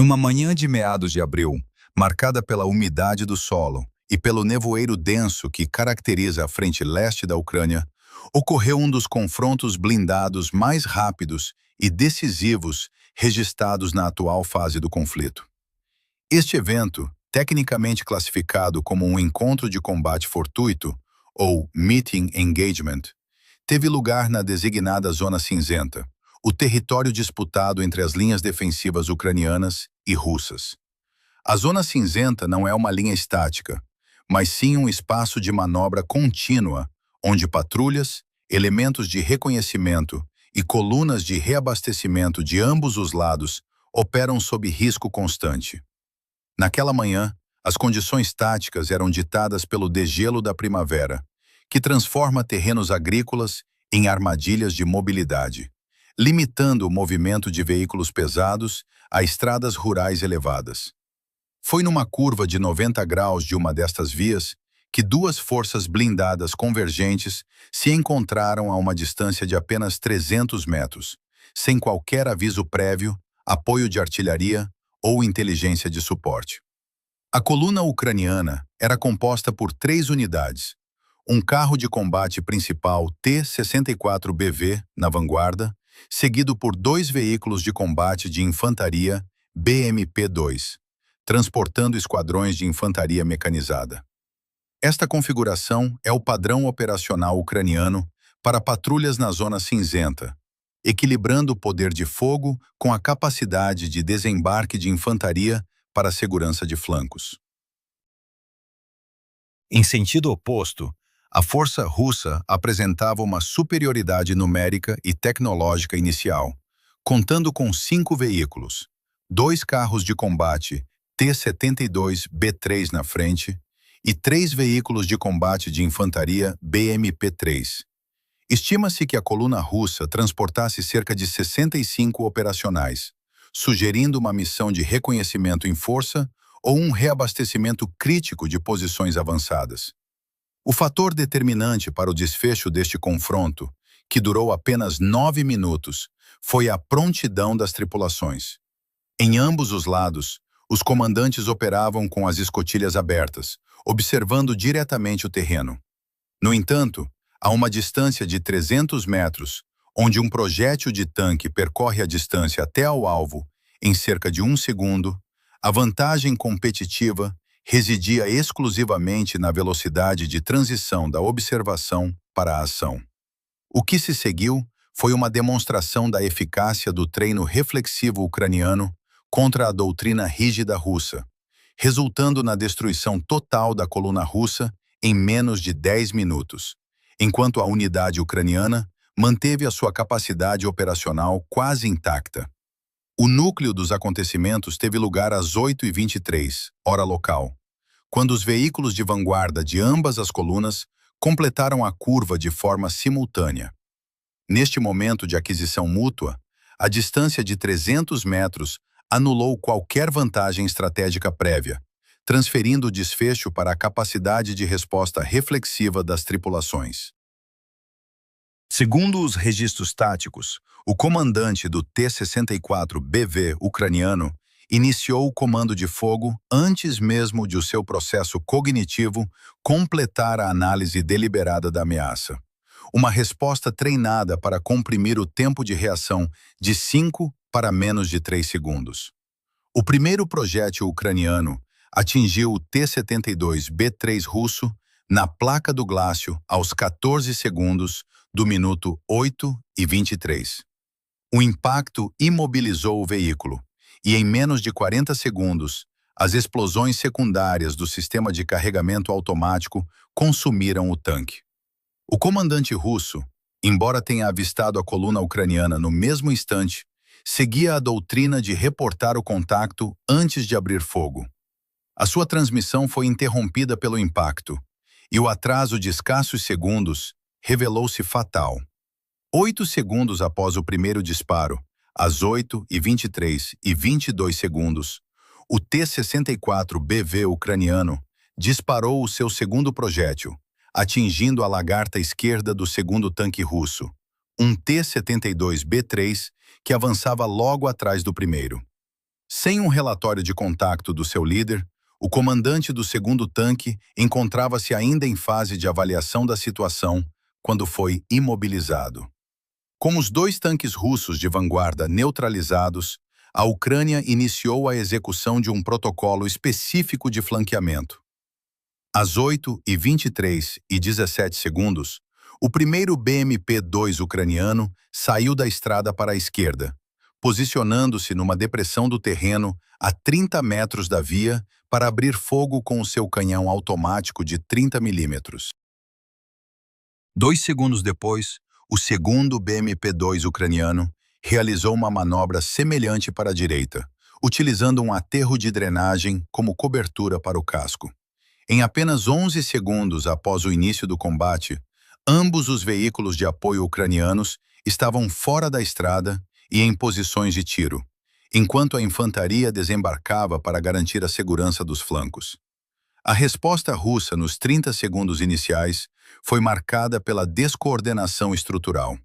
Numa manhã de meados de abril, marcada pela umidade do solo e pelo nevoeiro denso que caracteriza a frente leste da Ucrânia, ocorreu um dos confrontos blindados mais rápidos e decisivos registrados na atual fase do conflito. Este evento, tecnicamente classificado como um encontro de combate fortuito, ou Meeting Engagement, teve lugar na designada Zona Cinzenta, o território disputado entre as linhas defensivas ucranianas e russas. A Zona Cinzenta não é uma linha estática, mas sim um espaço de manobra contínua, onde patrulhas, elementos de reconhecimento e colunas de reabastecimento de ambos os lados operam sob risco constante. Naquela manhã, as condições táticas eram ditadas pelo degelo da primavera, que transforma terrenos agrícolas em armadilhas de mobilidade, limitando o movimento de veículos pesados a estradas rurais elevadas. Foi numa curva de 90 graus de uma destas vias que duas forças blindadas convergentes se encontraram a uma distância de apenas 300 metros, sem qualquer aviso prévio, apoio de artilharia ou inteligência de suporte. A coluna ucraniana era composta por 3 unidades: um carro de combate principal T-64BV na vanguarda, seguido por 2 veículos de combate de infantaria BMP-2, transportando esquadrões de infantaria mecanizada. Esta configuração é o padrão operacional ucraniano para patrulhas na Zona Cinzenta, equilibrando o poder de fogo com a capacidade de desembarque de infantaria para a segurança de flancos. Em sentido oposto, a força russa apresentava uma superioridade numérica e tecnológica inicial, contando com 5 veículos, 2 carros de combate T-72B3 na frente e 3 veículos de combate de infantaria BMP-3. Estima-se que a coluna russa transportasse cerca de 65 operacionais, sugerindo uma missão de reconhecimento em força ou um reabastecimento crítico de posições avançadas. O fator determinante para o desfecho deste confronto, que durou apenas 9 minutos, foi a prontidão das tripulações. Em ambos os lados, os comandantes operavam com as escotilhas abertas, observando diretamente o terreno. No entanto, a uma distância de 300 metros, onde um projétil de tanque percorre a distância até ao alvo em cerca de 1 segundo, a vantagem competitiva residia exclusivamente na velocidade de transição da observação para a ação. O que se seguiu foi uma demonstração da eficácia do treino reflexivo ucraniano contra a doutrina rígida russa, resultando na destruição total da coluna russa em menos de 10 minutos, enquanto a unidade ucraniana manteve a sua capacidade operacional quase intacta. O núcleo dos acontecimentos teve lugar às 8h23, hora local, quando os veículos de vanguarda de ambas as colunas completaram a curva de forma simultânea. Neste momento de aquisição mútua, a distância de 300 metros anulou qualquer vantagem estratégica prévia, transferindo o desfecho para a capacidade de resposta reflexiva das tripulações. Segundo os registros táticos, o comandante do T-64BV ucraniano iniciou o comando de fogo antes mesmo de o seu processo cognitivo completar a análise deliberada da ameaça. Uma resposta treinada para comprimir o tempo de reação de 5 para menos de 3 segundos. O primeiro projétil ucraniano atingiu o T-72B3 russo na placa do Glácio aos 14 segundos do minuto 8h23. O impacto imobilizou o veículo e, em menos de 40 segundos, as explosões secundárias do sistema de carregamento automático consumiram o tanque. O comandante russo, embora tenha avistado a coluna ucraniana no mesmo instante, seguia a doutrina de reportar o contacto antes de abrir fogo. A sua transmissão foi interrompida pelo impacto, e o atraso de escassos segundos revelou-se fatal. 8 segundos após o primeiro disparo, às 8h23 e 22 segundos, o T-64BV ucraniano disparou o seu segundo projétil, atingindo a lagarta esquerda do segundo tanque russo, um T-72B3 que avançava logo atrás do primeiro. Sem um relatório de contacto do seu líder, o comandante do segundo tanque encontrava-se ainda em fase de avaliação da situação quando foi imobilizado. Com os dois tanques russos de vanguarda neutralizados, a Ucrânia iniciou a execução de um protocolo específico de flanqueamento. Às 8h23:17, o primeiro BMP-2 ucraniano saiu da estrada para a esquerda, posicionando-se numa depressão do terreno a 30 metros da via para abrir fogo com o seu canhão automático de 30 milímetros. 2 segundos depois, o segundo BMP-2 ucraniano realizou uma manobra semelhante para a direita, utilizando um aterro de drenagem como cobertura para o casco. Em apenas 11 segundos após o início do combate, ambos os veículos de apoio ucranianos estavam fora da estrada e em posições de tiro, enquanto a infantaria desembarcava para garantir a segurança dos flancos. A resposta russa nos 30 segundos iniciais foi marcada pela descoordenação estrutural.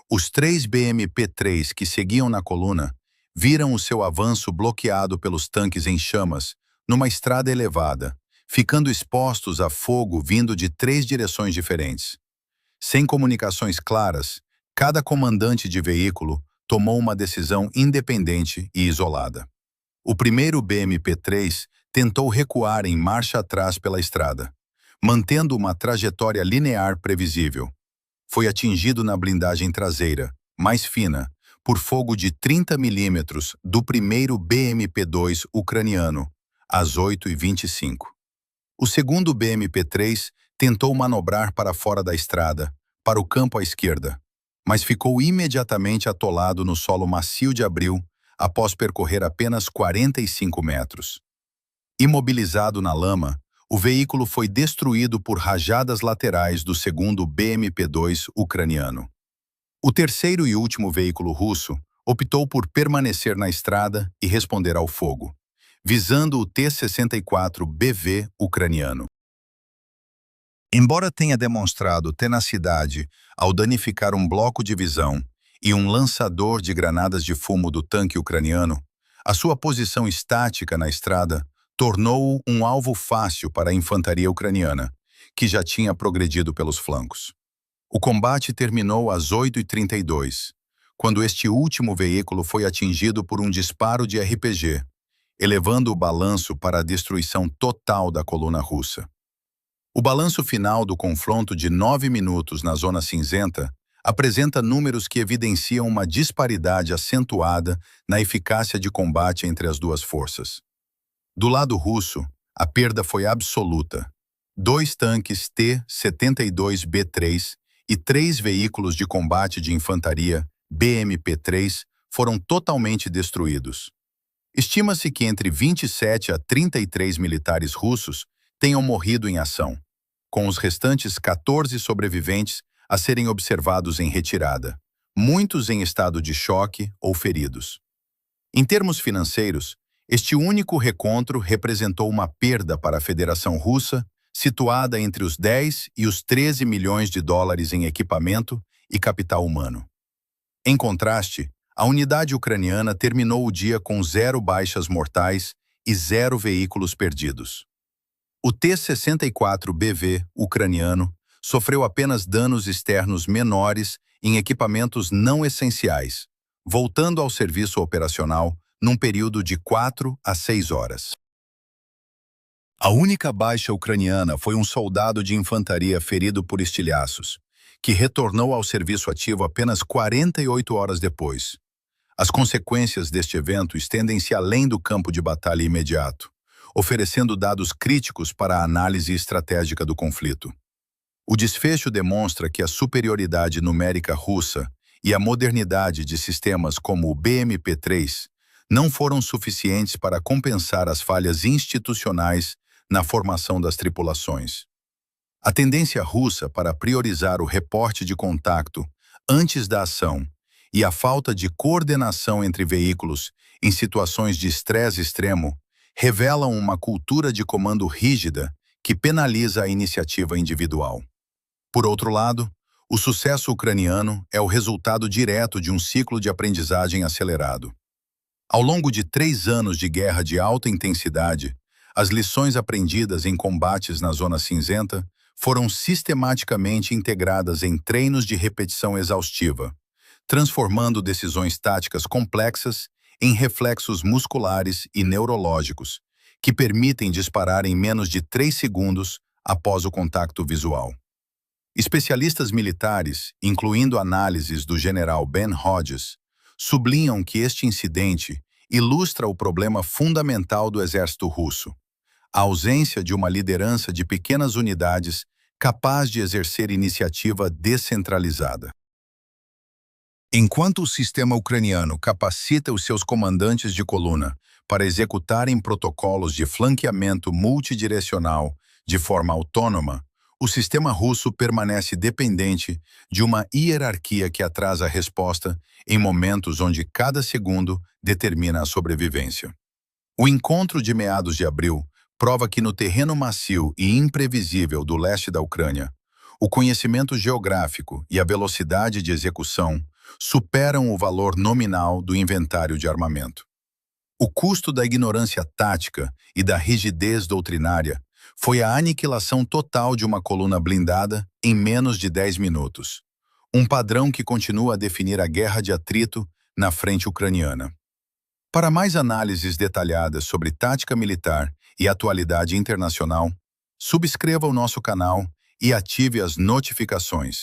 Os 3 BMP-3 que seguiam na coluna viram o seu avanço bloqueado pelos tanques em chamas, numa estrada elevada, ficando expostos a fogo vindo de 3 direções diferentes. Sem comunicações claras, cada comandante de veículo tomou uma decisão independente e isolada. O primeiro BMP-3 tentou recuar em marcha atrás pela estrada, mantendo uma trajetória linear previsível. Foi atingido na blindagem traseira, mais fina, por fogo de 30 milímetros do primeiro BMP-2 ucraniano, às 8h25. O segundo BMP-3 tentou manobrar para fora da estrada, para o campo à esquerda, mas ficou imediatamente atolado no solo macio de Abril após percorrer apenas 45 metros. Imobilizado na lama, o veículo foi destruído por rajadas laterais do segundo BMP-2 ucraniano. O terceiro e último veículo russo optou por permanecer na estrada e responder ao fogo, visando o T-64BV ucraniano. Embora tenha demonstrado tenacidade ao danificar um bloco de visão e um lançador de granadas de fumo do tanque ucraniano, a sua posição estática na estrada tornou-o um alvo fácil para a infantaria ucraniana, que já tinha progredido pelos flancos. O combate terminou às 8h32, quando este último veículo foi atingido por um disparo de RPG, elevando o balanço para a destruição total da coluna russa. O balanço final do confronto de 9 minutos na zona cinzenta apresenta números que evidenciam uma disparidade acentuada na eficácia de combate entre as duas forças. Do lado russo, a perda foi absoluta. 2 tanques T-72B3 e 3 veículos de combate de infantaria BMP-3 foram totalmente destruídos. Estima-se que entre 27 a 33 militares russos tenham morrido em ação, com os restantes 14 sobreviventes a serem observados em retirada, muitos em estado de choque ou feridos. Em termos financeiros, este único recontro representou uma perda para a Federação Russa, situada entre os 10 e os 13 milhões de dólares em equipamento e capital humano. Em contraste, a unidade ucraniana terminou o dia com 0 baixas mortais e 0 veículos perdidos. O T-64BV ucraniano sofreu apenas danos externos menores em equipamentos não essenciais, voltando ao serviço operacional num período de 4 a 6 horas. A única baixa ucraniana foi um soldado de infantaria ferido por estilhaços, que retornou ao serviço ativo apenas 48 horas depois. As consequências deste evento estendem-se além do campo de batalha imediato, oferecendo dados críticos para a análise estratégica do conflito. O desfecho demonstra que a superioridade numérica russa e a modernidade de sistemas como o BMP-3 não foram suficientes para compensar as falhas institucionais na formação das tripulações. A tendência russa para priorizar o reporte de contacto antes da ação e a falta de coordenação entre veículos em situações de estresse extremo revelam uma cultura de comando rígida que penaliza a iniciativa individual. Por outro lado, o sucesso ucraniano é o resultado direto de um ciclo de aprendizagem acelerado. Ao longo de 3 anos de guerra de alta intensidade, as lições aprendidas em combates na Zona Cinzenta foram sistematicamente integradas em treinos de repetição exaustiva, transformando decisões táticas complexas em reflexos musculares e neurológicos, que permitem disparar em menos de 3 segundos após o contato visual. Especialistas militares, incluindo análises do general Ben Hodges, sublinham que este incidente ilustra o problema fundamental do exército russo: a ausência de uma liderança de pequenas unidades capaz de exercer iniciativa descentralizada. Enquanto o sistema ucraniano capacita os seus comandantes de coluna para executarem protocolos de flanqueamento multidirecional de forma autônoma, o sistema russo permanece dependente de uma hierarquia que atrasa a resposta em momentos onde cada segundo determina a sobrevivência. O encontro de meados de abril prova que no terreno macio e imprevisível do leste da Ucrânia, o conhecimento geográfico e a velocidade de execução superam o valor nominal do inventário de armamento. O custo da ignorância tática e da rigidez doutrinária foi a aniquilação total de uma coluna blindada em menos de 10 minutos, um padrão que continua a definir a guerra de atrito na frente ucraniana. Para mais análises detalhadas sobre tática militar e atualidade internacional, subscreva o nosso canal e ative as notificações.